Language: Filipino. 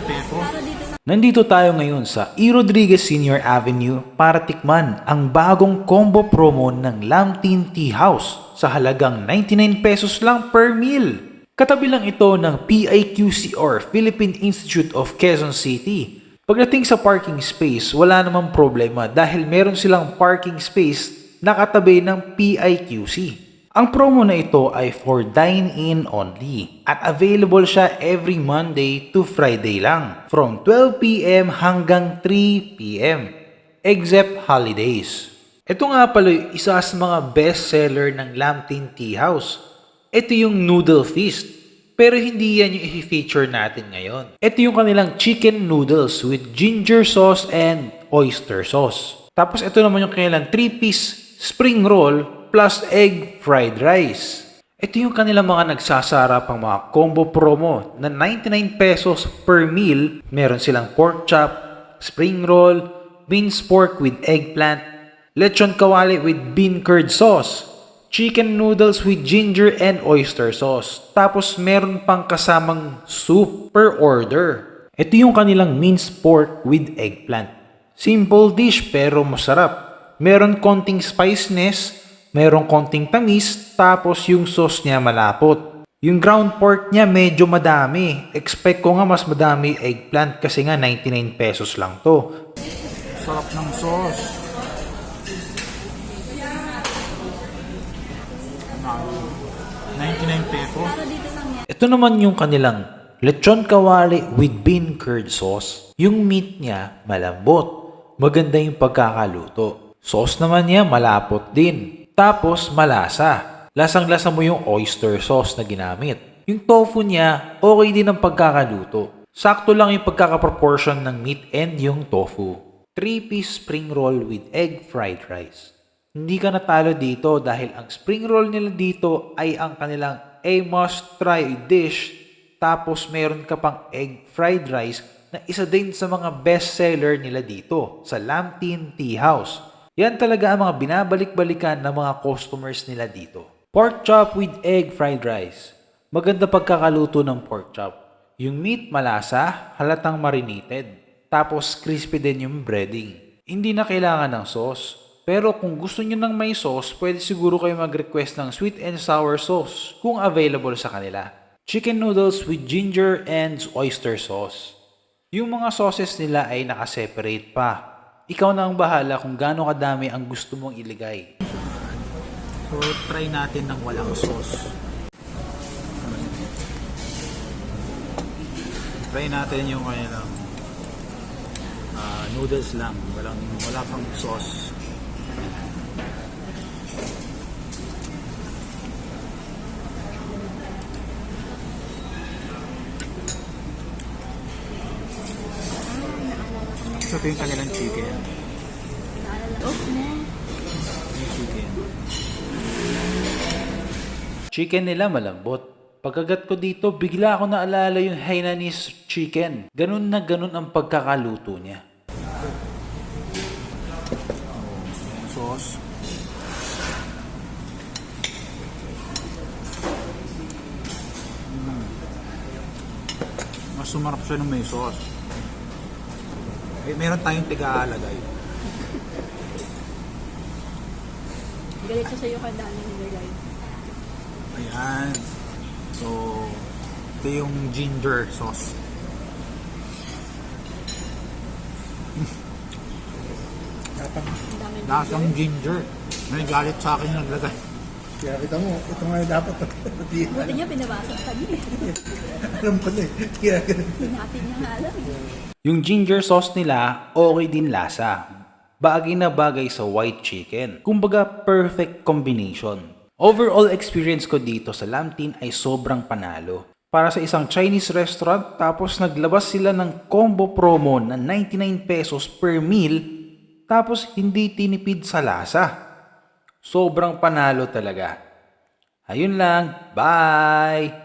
pesos. Nandito tayo ngayon sa E. Rodriguez Senior Avenue para tikman ang bagong combo promo ng Lam Tin Tea House sa halagang 99 pesos lang per meal. Katabi lang ito ng PIQC or Philippine Institute of Quezon City. Pagdating sa parking space, wala namang problema dahil meron silang parking space na katabi ng PIQC. Ang promo na ito ay for dine-in only at available siya every Monday to Friday lang from 12 p.m. hanggang 3 p.m. except holidays. Ito nga pala yung isa sa mga best seller ng Lam Tin Tea House. Ito yung Noodle Feast, pero hindi yan yung i-feature natin ngayon. Ito yung kanilang chicken noodles with ginger sauce and oyster sauce. Tapos ito naman yung kanilang 3-piece spring roll plus egg fried rice. Ito yung kanilang mga nagsasarapang mga combo promo na 99 pesos per meal. Meron silang pork chop, spring roll, minced pork with eggplant, lechon kawali with bean curd sauce, chicken noodles with ginger and oyster sauce. Tapos meron pang kasamang soup per order. Ito yung kanilang minced pork with eggplant. Simple dish pero masarap. Meron konting spiciness, merong konting tamis, tapos yung sauce niya malapot. Yung ground pork niya medyo madami. Expect ko nga mas madami eggplant kasi nga 99 pesos lang to. Sarap ng sauce. 99 pesos. Ito naman yung kanilang lechon kawali with bean curd sauce. Yung meat niya malambot. Maganda yung pagkakaluto. Sauce naman niya malapot din. Tapos malasa. Lasang-lasa mo yung oyster sauce na ginamit. Yung tofu niya, okay din ang pagkakaluto. Sakto lang yung pagkakaproportion ng meat and yung tofu. 3-piece spring roll with egg fried rice. Hindi ka natalo dito dahil ang spring roll nila dito ay ang kanilang a must try dish. Tapos meron ka pang egg fried rice na isa din sa mga best seller nila dito sa Lam Tin Tea House. Yan talaga ang mga binabalik-balikan ng mga customers nila dito. Pork chop with egg fried rice. Maganda pagkakaluto ng pork chop. Yung meat malasa, halatang marinated. Tapos crispy din yung breading. Hindi na kailangan ng sauce. Pero kung gusto nyo ng may sauce, pwede siguro kayo mag-request ng sweet and sour sauce kung available sa kanila. Chicken noodles with ginger and oyster sauce. Yung mga sauces nila ay nakaseparate pa. Ikaw na ang bahala kung gaano kadami ang gusto mong iligay. So, try natin ng walang sauce. Try natin yung kanilang noodles lang. Wala pang sauce. So, ito yung kanilang chicken. Yung chicken. Chicken nila malambot. Pagkagat ko dito, bigla ako naalala yung Hainanese chicken. Ganun na ganun ang pagkakaluto niya. Yung sauce. Mas sumarap siya ng may sauce. Eh, meron tayong tiga-alagay. Galit siya sa'yo kanda niya nilagay. Ayan. So, ito yung ginger sauce. Lasang ginger. May galit sa akin yung naglagay. Kaya kita mo, ito nga yung dapat. Buti niya pinabasag pa niya. Alam ko na eh. Kaya Pinapin niya nga alam eh. Yung ginger sauce nila, okay din lasa. Bagay na bagay sa white chicken. Kumbaga, perfect combination. Overall experience ko dito sa Lam Tin ay sobrang panalo. Para sa isang Chinese restaurant, tapos naglabas sila ng combo promo na 99 pesos per meal, tapos hindi tinipid sa lasa. Sobrang panalo talaga. Ayun lang, bye!